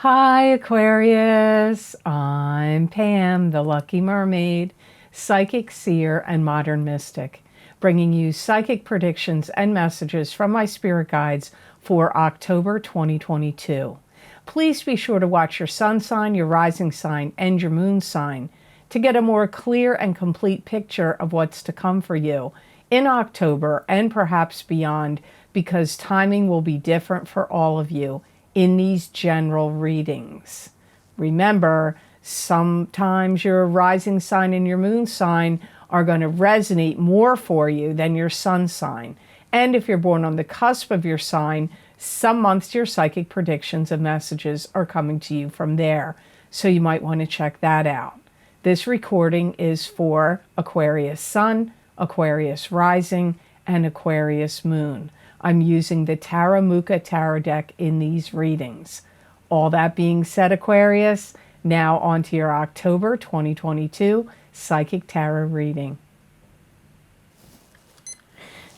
Hi, Aquarius. I'm Pam, the Lucky Mermaid, psychic seer and modern mystic, bringing you psychic predictions and messages from my spirit guides for October 2022. Please be sure to watch your sun sign, your rising sign, and your moon sign to get a more clear and complete picture of what's to come for you in October and perhaps beyond, because timing will be different for all of you in these general readings. Remember, sometimes your rising sign and your moon sign are going to resonate more for you than your sun sign. And if you're born on the cusp of your sign, some months your psychic predictions and messages are coming to you from there. So you might want to check that out. This recording is for Aquarius Sun, Aquarius Rising, and Aquarius Moon. I'm using the Taramuka Tarot deck in these readings. All that being said, Aquarius, now on to your October 2022 Psychic Tarot reading.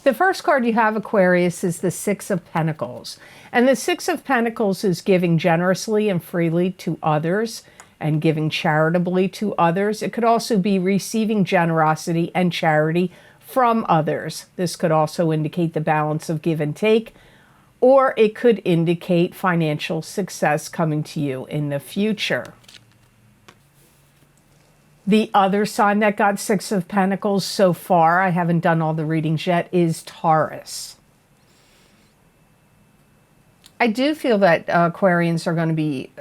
The first card you have, Aquarius, is the Six of Pentacles. And the Six of Pentacles is giving generously and freely to others and giving charitably to others. It could also be receiving generosity and charity from others. This could also indicate the balance of give and take, or it could indicate financial success coming to you in the future. The other sign that got Six of Pentacles so far, I haven't done all the readings yet, is Taurus. I do feel that Aquarians are going to be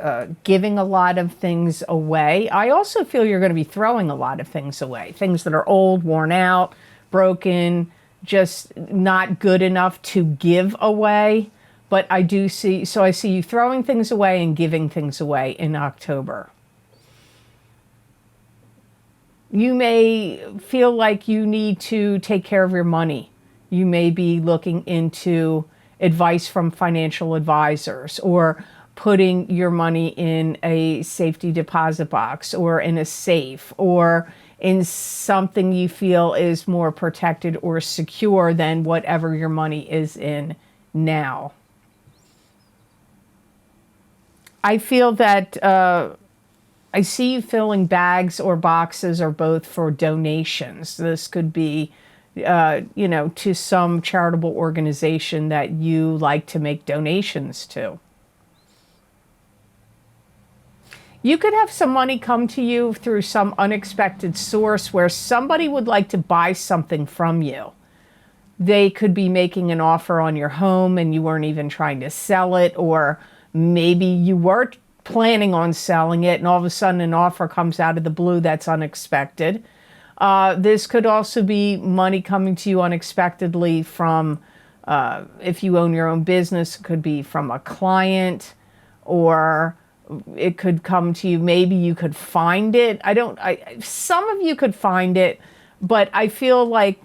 giving a lot of things away. I also feel you're going to be throwing a lot of things away. Things that are old, worn out, broken, just not good enough to give away. But I do see, so I see you throwing things away and giving things away in October. You may feel like you need to take care of your money. You may be looking into advice from financial advisors, or putting your money in a safety deposit box, or in a safe, or in something you feel is more protected or secure than whatever your money is in now. I feel that I see you filling bags or boxes or both for donations. This could be to some charitable organization that you like to make donations to. You could have some money come to you through some unexpected source where somebody would like to buy something from you. They could be making an offer on your home and you weren't even trying to sell it, or maybe you were planning on selling it and all of a sudden an offer comes out of the blue that's unexpected. This could also be money coming to you unexpectedly from, if you own your own business, it could be from a client, or it could come to you. Maybe you could find it. Some of you could find it, but I feel like,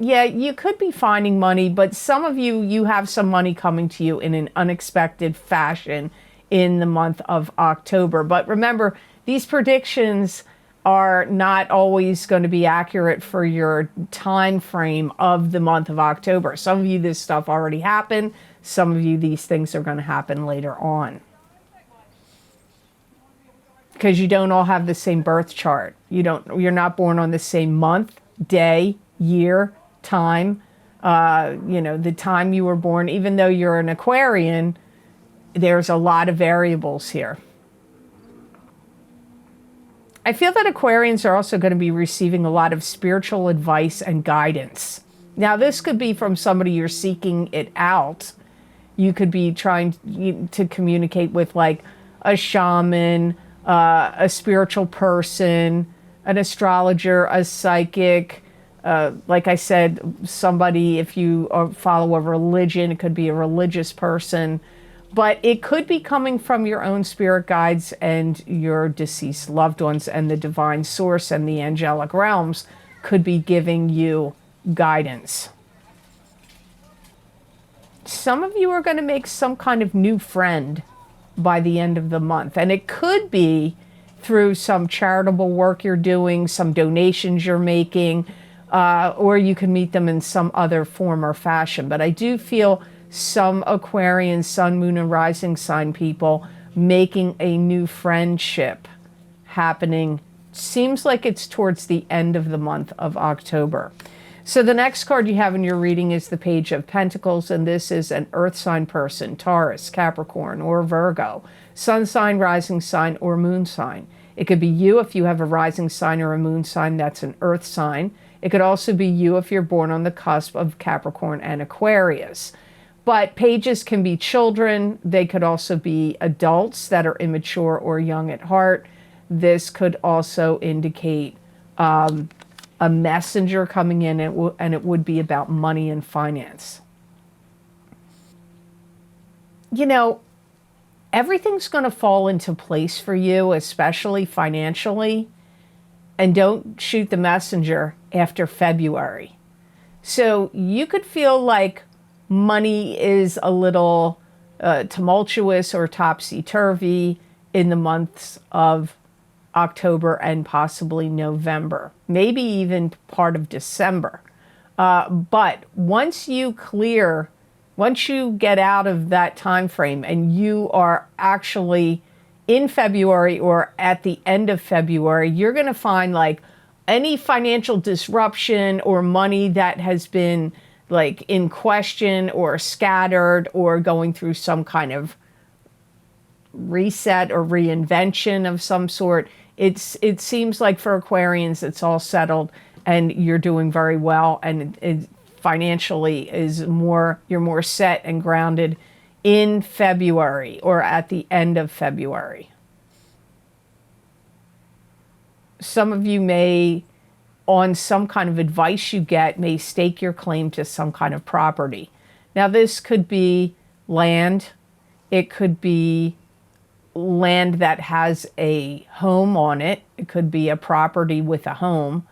yeah, you could be finding money, but some of you have some money coming to you in an unexpected fashion in the month of October. But remember, these predictions are not always going to be accurate for your time frame of the month of October. Some of you, this stuff already happened. Some of you, these things are going to happen later on. Because you don't all have the same birth chart. You're not born on the same month, day, year, time. The time you were born, even though you're an Aquarian, there's a lot of variables here. I feel that Aquarians are also going to be receiving a lot of spiritual advice and guidance. Now, this could be from somebody you're seeking it out. You could be trying to communicate with, like, a shaman, a spiritual person, an astrologer, a psychic. Like I said, somebody, if you follow a religion, it could be a religious person. But it could be coming from your own spirit guides and your deceased loved ones, and the divine source and the angelic realms could be giving you guidance. Some of you are going to make some kind of new friend by the end of the month. And it could be through some charitable work you're doing, some donations you're making, or you can meet them in some other form or fashion. But I do feel some Aquarian, sun, moon, and rising sign people making a new friendship happening. Seems like it's towards the end of the month of October. So the next card you have in your reading is the Page of Pentacles, and this is an earth sign person, Taurus, Capricorn, or Virgo, sun sign, rising sign, or moon sign. It could be you if you have a rising sign or a moon sign that's an earth sign. It could also be you if you're born on the cusp of Capricorn and Aquarius. But pages can be children. They could also be adults that are immature or young at heart. This could also indicate a messenger coming in, and it would be about money and finance. You know, everything's going to fall into place for you, especially financially. And don't shoot the messenger after February. So you could feel like money is a little tumultuous or topsy-turvy in the months of October and possibly November, maybe even part of December. But once you get out of that time frame and you are actually in February or at the end of February, you're going to find like any financial disruption or money that has been like in question or scattered or going through some kind of reset or reinvention of some sort. It seems like for Aquarians, it's all settled and you're doing very well, and it financially you're more set and grounded in February or at the end of February. Some of you may, on some kind of advice you get, may stake your claim to some kind of property. Now, this could be land. It could be land that has a home on it. It could be a property with a home.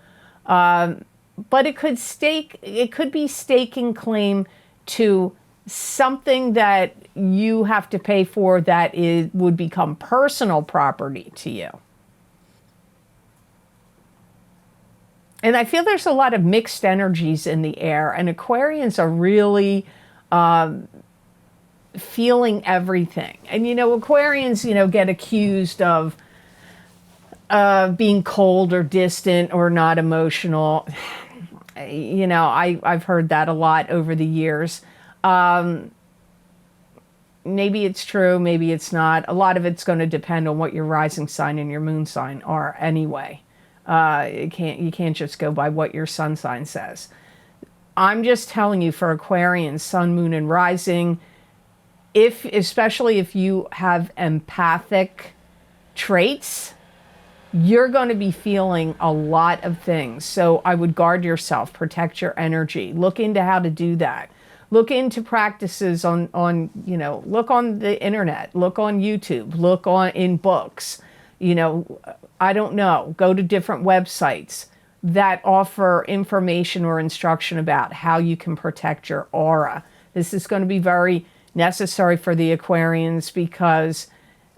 But it could be staking claim to something that you have to pay for that would become personal property to you. And I feel there's a lot of mixed energies in the air, and Aquarians are really feeling everything. And, Aquarians, get accused of being cold or distant or not emotional. I've heard that a lot over the years. Maybe it's true, maybe it's not. A lot of it's going to depend on what your rising sign and your moon sign are anyway. You can't just go by what your sun sign says. I'm just telling you, for Aquarians, sun, moon, and rising, especially if you have empathic traits, you're going to be feeling a lot of things. So I would guard yourself, protect your energy, look into how to do that. Look into practices look on the internet, look on YouTube, look in books. I don't know, go to different websites that offer information or instruction about how you can protect your aura. This is going to be very necessary for the Aquarians, because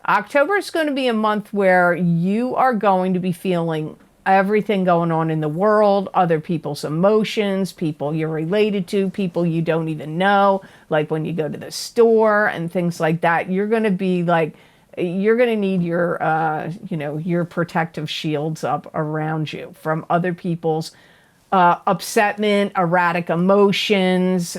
October is going to be a month where you are going to be feeling everything going on in the world, other people's emotions, people you're related to, people you don't even know, like when you go to the store and things like that. You're going to be like, you're going to need your protective shields up around you from other people's upsetment, erratic emotions.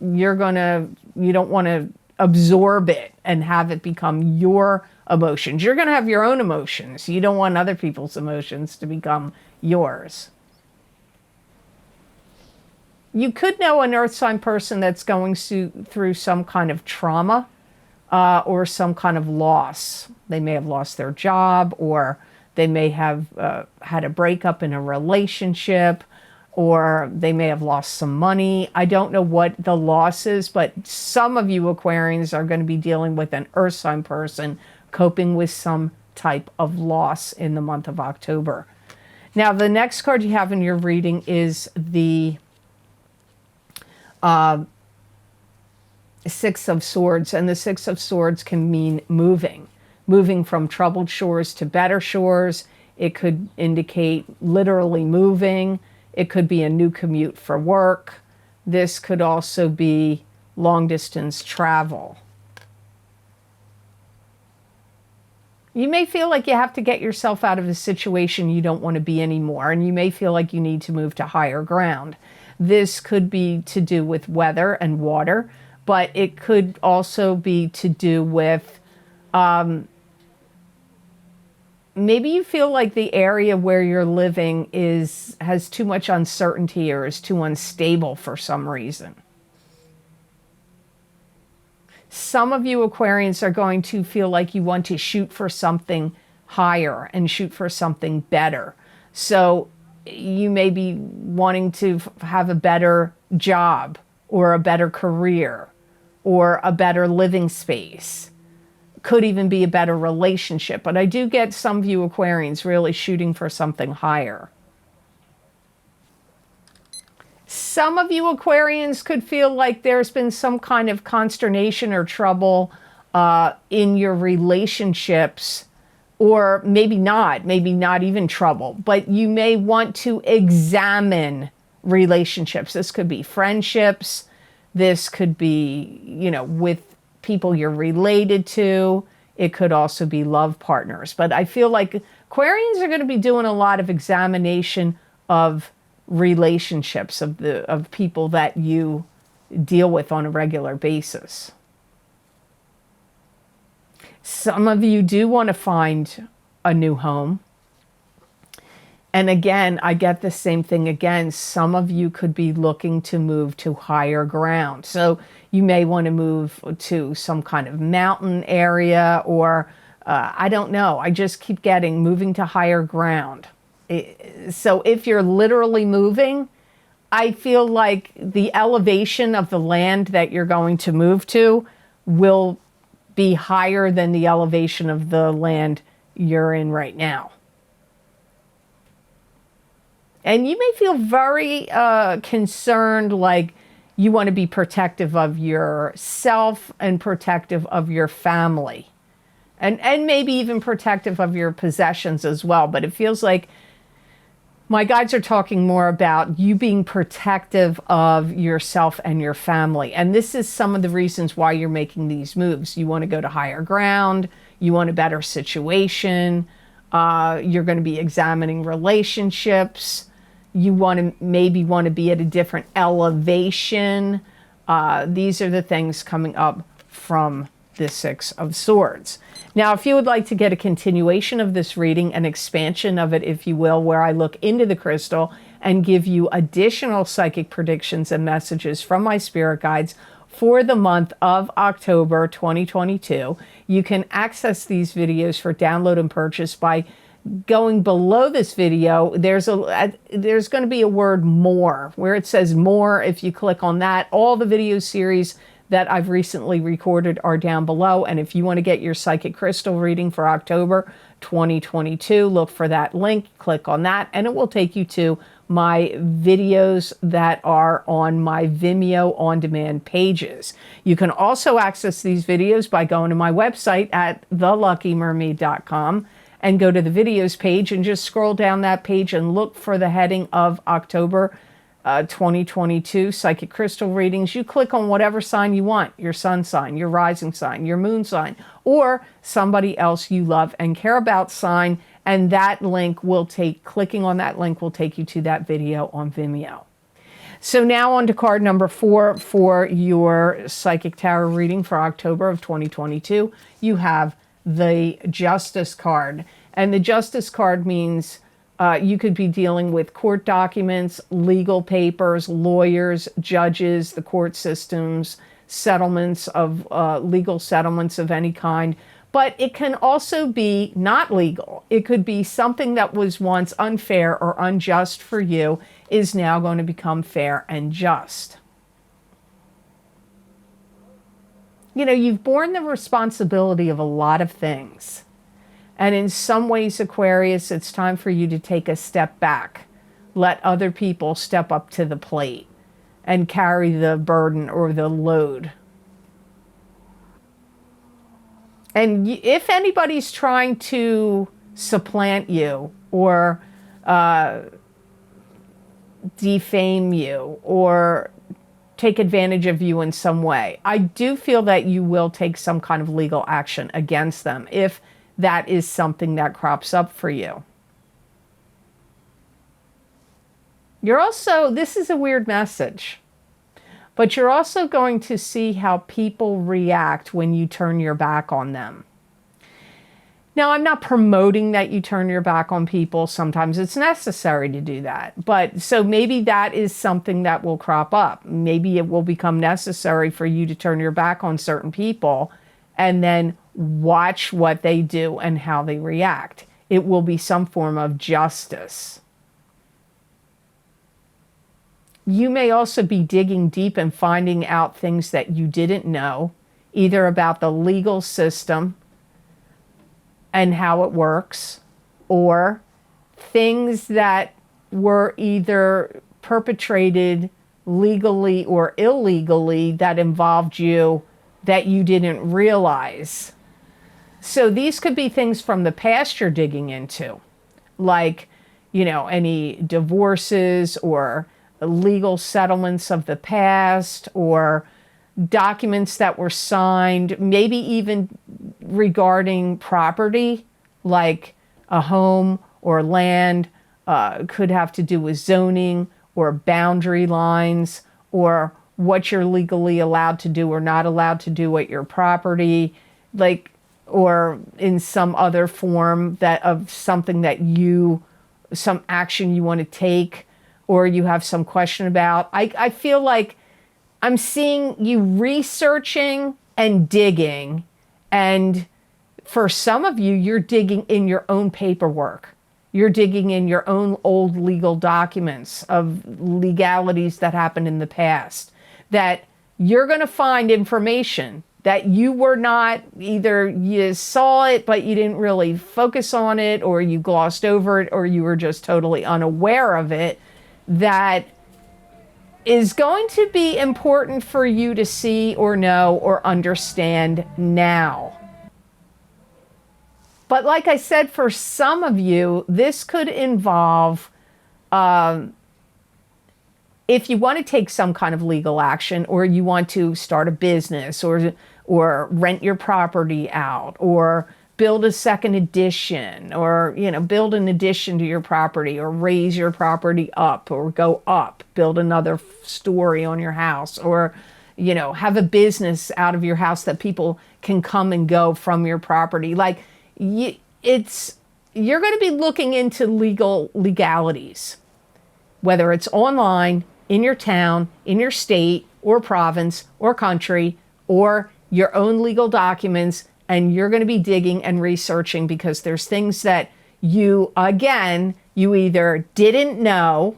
You don't want to absorb it and have it become your emotions. You're going to have your own emotions. You don't want other people's emotions to become yours. You could know an earth sign person that's going through some kind of trauma or some kind of loss. They may have lost their job, or they may have had a breakup in a relationship, or they may have lost some money. I don't know what the loss is, but some of you Aquarians are going to be dealing with an earth sign person coping with some type of loss in the month of October. Now, the next card you have in your reading is the Six of Swords, and the Six of Swords can mean moving from troubled shores to better shores. It could indicate literally moving. It could be a new commute for work. This could also be long distance travel. You may feel like you have to get yourself out of a situation you don't want to be anymore, and you may feel like you need to move to higher ground. This could be to do with weather and water, but it could also be to do with maybe you feel like the area where you're living has too much uncertainty or is too unstable for some reason. Some of you Aquarians are going to feel like you want to shoot for something higher and shoot for something better. So you may be wanting to have a better job or a better career or a better living space. Could even be a better relationship. But I do get some of you Aquarians really shooting for something higher. Some of you Aquarians could feel like there's been some kind of consternation or trouble in your relationships, or maybe not even trouble, but you may want to examine relationships. This could be friendships. This could be, with people you're related to. It could also be love partners. But I feel like Aquarians are going to be doing a lot of examination of relationships, of people that you deal with on a regular basis. Some of you do want to find a new home. And again, I get the same thing again. Some of you could be looking to move to higher ground. So you may want to move to some kind of mountain area, or I don't know. I just keep getting moving to higher ground. So if you're literally moving, I feel like the elevation of the land that you're going to move to will be higher than the elevation of the land you're in right now. And you may feel very concerned, like you want to be protective of yourself and protective of your family. And maybe even protective of your possessions as well. But it feels like my guides are talking more about you being protective of yourself and your family. And this is some of the reasons why you're making these moves. You want to go to higher ground. You want a better situation. You're going to be examining relationships. You maybe want to be at a different elevation. These are the things coming up from the Six of Swords. Now, if you would like to get a continuation of this reading, an expansion of it, if you will, where I look into the crystal and give you additional psychic predictions and messages from my spirit guides for the month of October 2022, you can access these videos for download and purchase by going below this video. There's going to be a word more, where it says more. If you click on that, all the video series that I've recently recorded are down below. And if you want to get your psychic crystal reading for October 2022, look for that link, click on that, and it will take you to my videos that are on my Vimeo on-demand pages. You can also access these videos by going to my website at theluckymermaid.com and go to the videos page and just scroll down that page and look for the heading of October 2022 psychic crystal readings. You click on whatever sign you want, your sun sign, your rising sign, your moon sign, or somebody else you love and care about sign, and that link will clicking on that link will take you to that video on Vimeo. So now on to card number 4 for your psychic tarot reading for October of 2022. You have the Justice card, and the Justice card means you could be dealing with court documents, legal papers, lawyers, judges, the court systems, settlements of legal settlements of any kind. But it can also be not legal. It could be something that was once unfair or unjust for you is now going to become fair and just. You know, you've borne the responsibility of a lot of things. And in some ways, Aquarius, it's time for you to take a step back. Let other people step up to the plate and carry the burden or the load. And if anybody's trying to supplant you or defame you or take advantage of you in some way. I do feel that you will take some kind of legal action against them if that is something that crops up for you. You're also, this is a weird message, but you're also going to see how people react when you turn your back on them. Now, I'm not promoting that you turn your back on people. Sometimes it's necessary to do that. But so maybe that is something that will crop up. Maybe it will become necessary for you to turn your back on certain people and then watch what they do and how they react. It will be some form of justice. You may also be digging deep and finding out things that you didn't know, either about the legal system and how it works, or things that were either perpetrated legally or illegally that involved you that you didn't realize. So these could be things from the past you're digging into, like, you know, any divorces or legal settlements of the past, or documents that were signed, maybe even regarding property, like a home or land, could have to do with zoning or boundary lines, or what you're legally allowed to do or not allowed to do at your property, like, or in some other form that of something that you, some action you want to take, or you have some question about. I feel like I'm seeing you researching and digging, and for some of you, you're digging in your own paperwork. You're digging in your own old legal documents of legalities that happened in the past, that you're going to find information that you were not, either you saw it, but you didn't really focus on it, or you glossed over it, or you were just totally unaware of it, that is going to be important for you to see or know or understand now. But like I said, for some of you, this could involve, if you want to take some kind of legal action, or you want to start a business, or rent your property out, or build a second addition, or, you know, build an addition to your property, or raise your property up, or go up, build another story on your house, or, you know, have a business out of your house that people can come and go from your property. Like, you're going to be looking into legalities, whether it's online, in your town, in your state, or province, or country, or your own legal documents. And you're going to be digging and researching, because there's things that you, again, you either didn't know,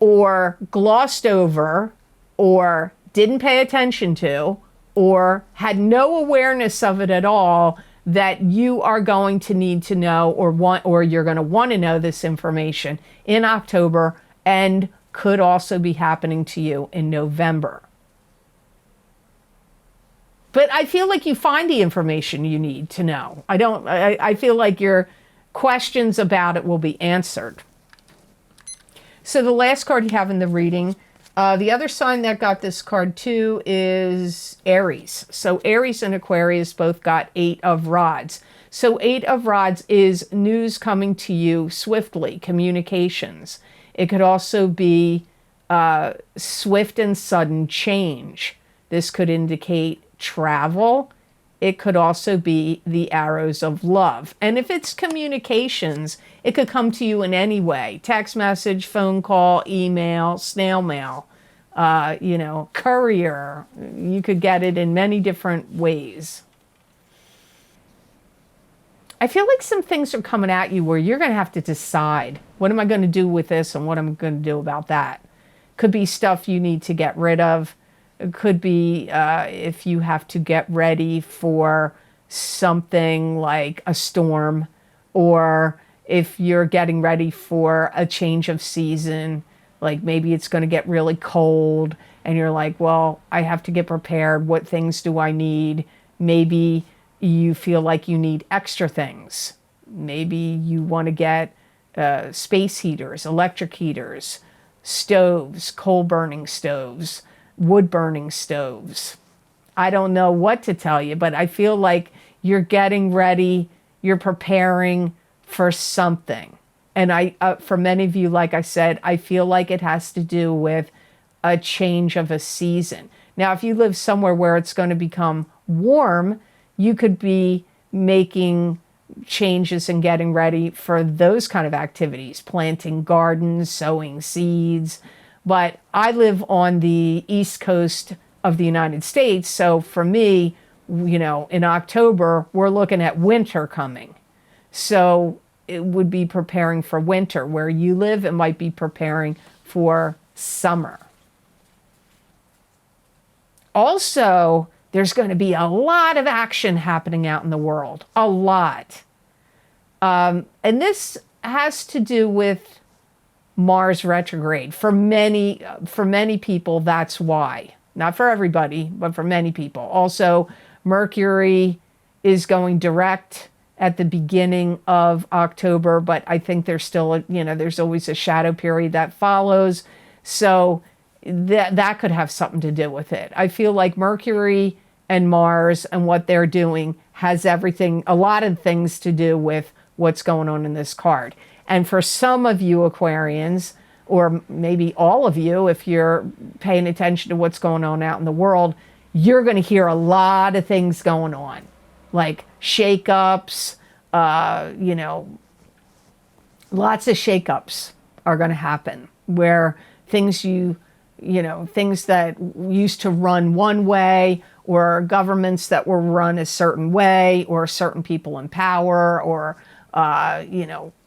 or glossed over, or didn't pay attention to, or had no awareness of it at all, that you are going to need to know, or you're going to want to know this information in October, and could also be happening to you in November. But I feel like you find the information you need to know. I feel like your questions about it will be answered. So the last card you have in the reading, the other sign that got this card too is Aries. So Aries and Aquarius both got 8 of Rods. So 8 of Rods is news coming to you swiftly, communications. It could also be swift and sudden change. This could indicate travel. It could also be the arrows of love. And if it's communications, it could come to you in any way: text message, phone call, email, snail mail, courier. You could get it in many different ways. I feel like some things are coming at you where you're going to have to decide, what am I going to do with this and what am I going to do about that? Could be stuff you need to get rid of. It could be if you have to get ready for something like a storm, or if you're getting ready for a change of season, like maybe it's going to get really cold and you're like, well, I have to get prepared. What things do I need? Maybe you feel like you need extra things. Maybe you want to get space heaters, electric heaters, stoves, coal burning stoves, wood burning stoves. I don't know what to tell you, but I feel like you're getting ready, you're preparing for something. And for many of you, like I said, I feel like it has to do with a change of a season. Now, if you live somewhere where it's going to become warm, you could be making changes and getting ready for those kind of activities, planting gardens, sowing seeds. But I live on the East Coast of the United States, so for me, in October, we're looking at winter coming. So it would be preparing for winter. Where you live, it might be preparing for summer. Also, there's going to be a lot of action happening out in the world. A lot. And this has to do with Mars retrograde. For many people, that's why. Not for everybody, but for many people. Also, Mercury is going direct at the beginning of October, but I think there's still, there's always a shadow period that follows. So that could have something to do with it. I feel like Mercury and Mars and what they're doing has a lot of things to do with what's going on in this card. And for some of you Aquarians, or maybe all of you, if you're paying attention to what's going on out in the world, you're going to hear a lot of things going on, like shakeups, lots of shakeups are going to happen where things things that used to run one way, or governments that were run a certain way, or certain people in power, or,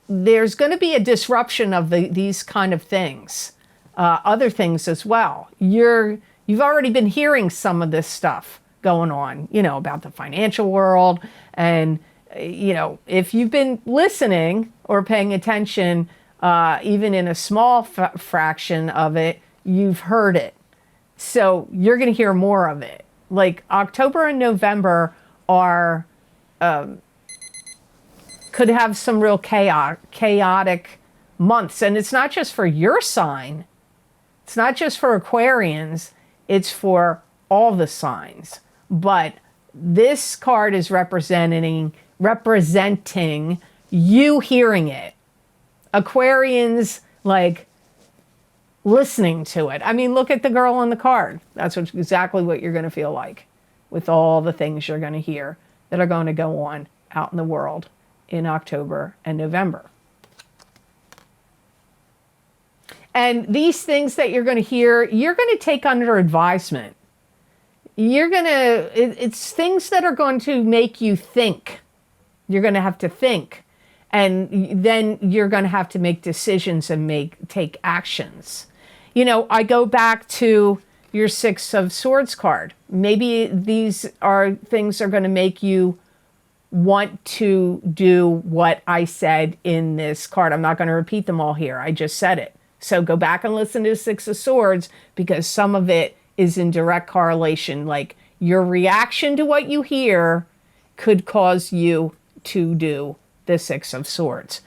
there's going to be a disruption of these kind of things, other things as well. You've already been hearing some of this stuff going on, about the financial world. And, if you've been listening or paying attention, even in a small fraction of it, you've heard it. So you're going to hear more of it. Like October and November are, could have some real chaotic months. And it's not just for your sign. It's not just for Aquarians. It's for all the signs. But this card is representing you hearing it. Aquarians, listening to it. I mean, look at the girl on the card. That's exactly what you're going to feel like with all the things you're going to hear that are going to go on out in the world in October and November. And these things that you're going to hear, you're going to take under advisement. It's things that are going to make you think. You're going to have to think. And then you're going to have to make decisions and take actions. I go back to your Six of Swords card. Maybe these are things that are going to make you want to do what I said in this card. I'm not going to repeat them all here. I just said it. So go back and listen to the Six of Swords, because some of it is in direct correlation. Like your reaction to what you hear could cause you to do the Six of Swords.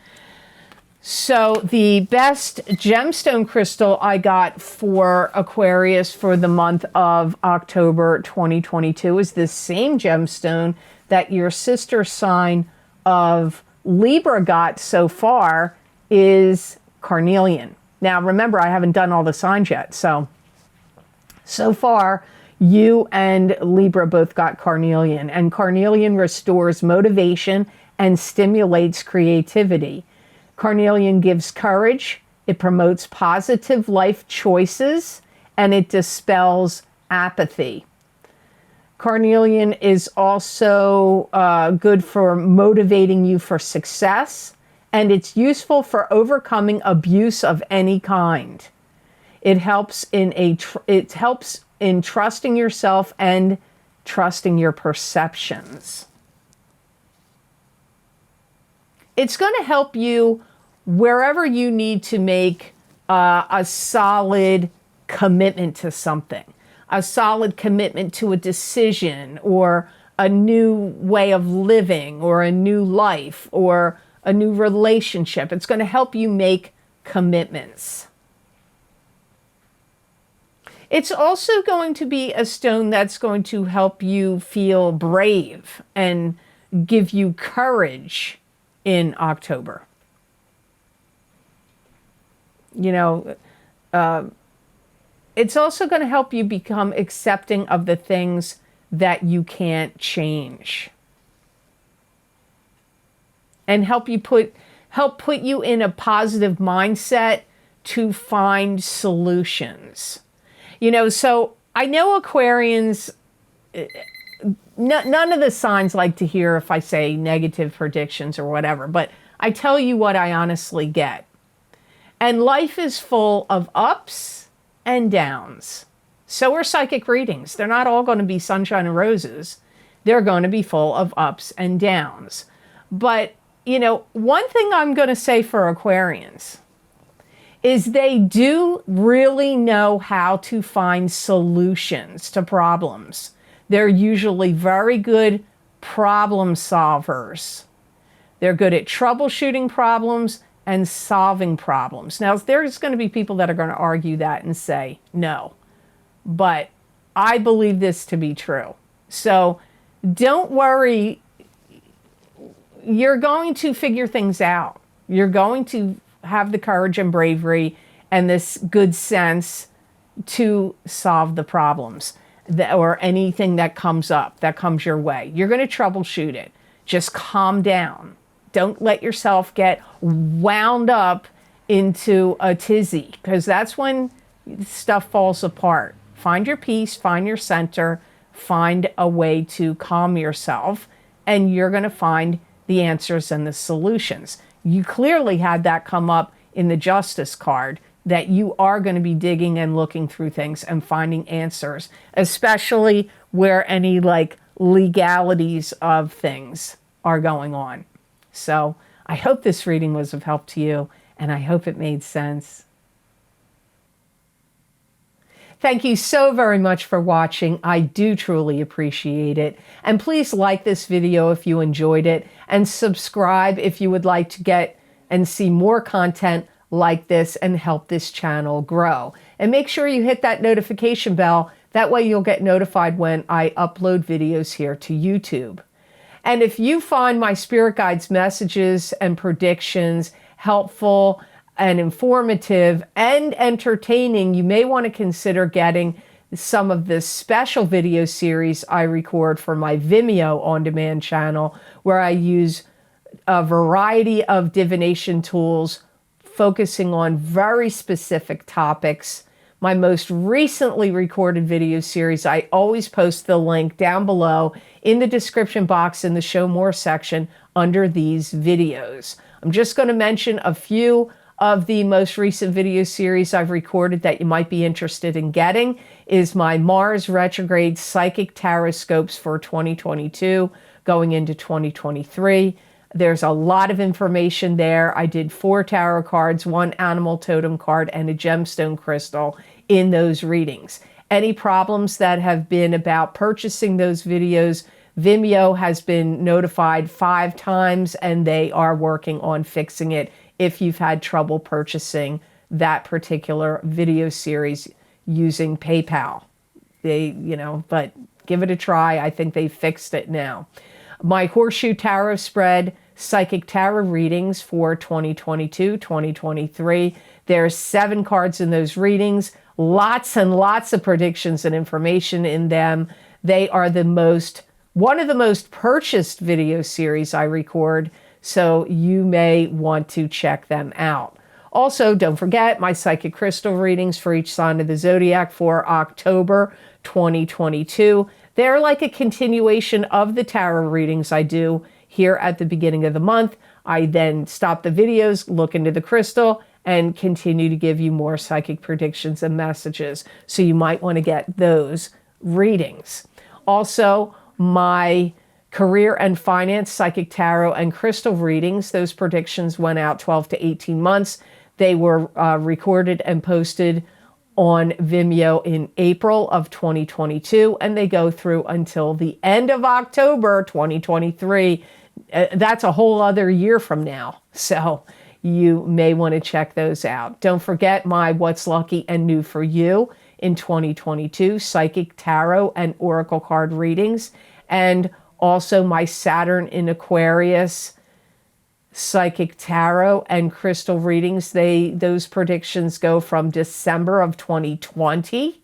So the best gemstone crystal I got for Aquarius for the month of October 2022 is this same gemstone that your sister sign of Libra got so far, is carnelian. Now remember, I haven't done all the signs yet. So far, you and Libra both got carnelian. And carnelian restores motivation and stimulates creativity. Carnelian gives courage, it promotes positive life choices, and it dispels apathy. Carnelian is also good for motivating you for success, and it's useful for overcoming abuse of any kind. It helps in trusting yourself and trusting your perceptions. It's going to help you wherever you need to make a solid commitment to something, a solid commitment to a decision, or a new way of living, or a new life, or a new relationship. It's going to help you make commitments. It's also going to be a stone that's going to help you feel brave and give you courage in October. You know, it's also going to help you become accepting of the things that you can't change. And help put you in a positive mindset to find solutions. You know, so I know Aquarians, none of the signs like to hear if I say negative predictions or whatever, but I tell you what I honestly get. And life is full of ups and downs. So are psychic readings. They're not all going to be sunshine and roses. They're going to be full of ups and downs. But, you know, one thing I'm going to say for Aquarians is they do really know how to find solutions to problems. They're usually very good problem solvers. They're good at troubleshooting problems and solving problems. Now, there's going to be people that are going to argue that and say no, but I believe this to be true. So don't worry. You're going to figure things out. You're going to have the courage and bravery and this good sense to solve the problems or anything that comes up, that comes your way. You're going to troubleshoot it. Just calm down. Don't let yourself get wound up into a tizzy, because that's when stuff falls apart. Find your peace, find your center, find a way to calm yourself, and you're going to find the answers and the solutions. You clearly had that come up in the Justice card, that you are going to be digging and looking through things and finding answers, especially where any like legalities of things are going on. So I hope this reading was of help to you, and I hope it made sense. Thank you so very much for watching. I do truly appreciate it. And please like this video if you enjoyed it, and subscribe if you would like to get and see more content like this and help this channel grow. And make sure you hit that notification bell. That way you'll get notified when I upload videos here to YouTube. And if you find my spirit guides messages and predictions helpful and informative and entertaining, you may want to consider getting some of the special video series I record for my Vimeo on-demand channel, where I use a variety of divination tools focusing on very specific topics. My most recently recorded video series, I always post the link down below in the description box in the Show More section under these videos. I'm just going to mention a few of the most recent video series I've recorded that you might be interested in getting. Is my Mars retrograde psychic tarot scopes for 2022 going into 2023. There's a lot of information there. I did 4 tarot cards, 1 animal totem card, and a gemstone crystal in those readings. Any problems that have been about purchasing those videos, Vimeo has been notified 5 times, and they are working on fixing it if you've had trouble purchasing that particular video series using PayPal. But give it a try. I think they fixed it now. My Horseshoe Tarot Spread Psychic Tarot readings for 2022, 2023. There's 7 cards in those readings. Lots and lots of predictions and information in them. They are one of the most purchased video series I record, so you may want to check them out. Also, don't forget my psychic crystal readings for each sign of the zodiac for October 2022. They're like a continuation of the tarot readings I do here at the beginning of the month. I then stop the videos, look into the crystal, and continue to give you more psychic predictions and messages. So you might want to get those readings. Also, my career and finance psychic tarot and crystal readings, those predictions went out 12 to 18 months. They were recorded and posted on Vimeo in April of 2022, and they go through until the end of October 2023. That's a whole other year from now, so you may want to check those out. Don't forget my What's Lucky and New for You in 2022, psychic tarot and oracle card readings, and also my Saturn in Aquarius psychic tarot and crystal readings. Those predictions go from December of 2020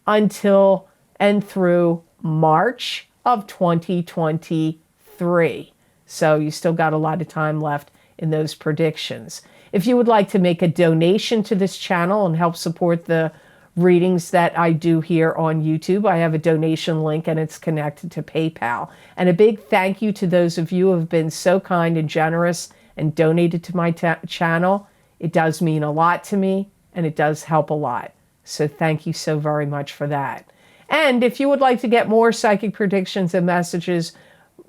until and through March of 2023. So you still got a lot of time left in those predictions. If you would like to make a donation to this channel and help support the readings that I do here on YouTube, I have a donation link and it's connected to PayPal. And a big thank you to those of you who have been so kind and generous and donated to my channel. It does mean a lot to me and it does help a lot. So thank you so very much for that. And if you would like to get more psychic predictions and messages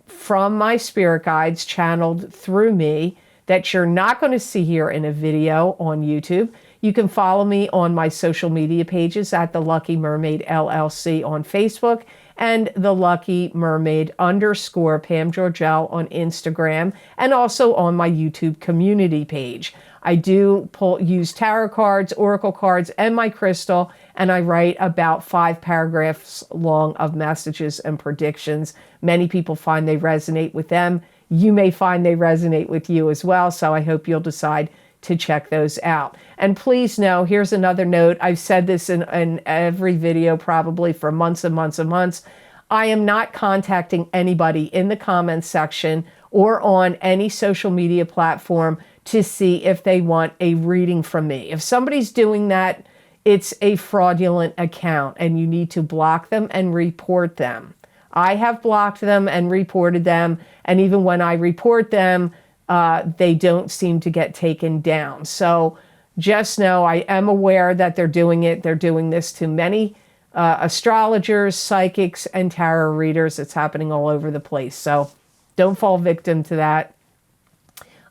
from my spirit guides channeled through me that you're not going to see here in a video on YouTube, you can follow me on my social media pages at The Lucky Mermaid LLC on Facebook and The Lucky Mermaid _ Pam Georgel on Instagram, and also on my YouTube community page. I do use tarot cards, oracle cards, and my crystal, and I write about 5 paragraphs long of messages and predictions. Many people find they resonate with them. You may find they resonate with you as well, so I hope you'll decide to check those out. And please know, here's another note. I've said this in every video probably for months and months and months. I am not contacting anybody in the comments section or on any social media platform to see if they want a reading from me. If somebody's doing that, it's a fraudulent account and you need to block them and report them. I have blocked them and reported them, and even when I report them, they don't seem to get taken down. So just know I am aware that they're doing it. They're doing this to many astrologers, psychics, and tarot readers. It's happening all over the place. So don't fall victim to that.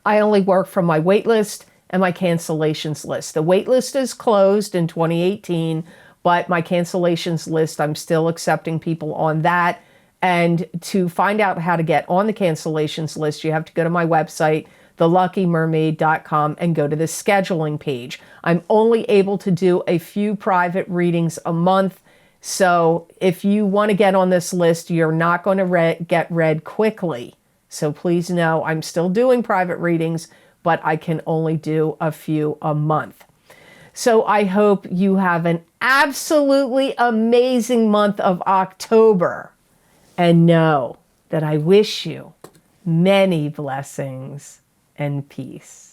I only work from my wait list and my cancellations list. The wait list is closed in 2018, but my cancellations list, I'm still accepting people on that. And to find out how to get on the cancellations list, you have to go to my website, theluckymermaid.com, and go to the scheduling page. I'm only able to do a few private readings a month. So if you want to get on this list, you're not going to get read quickly. So please know I'm still doing private readings, but I can only do a few a month. So I hope you have an absolutely amazing month of October. And know that I wish you many blessings and peace.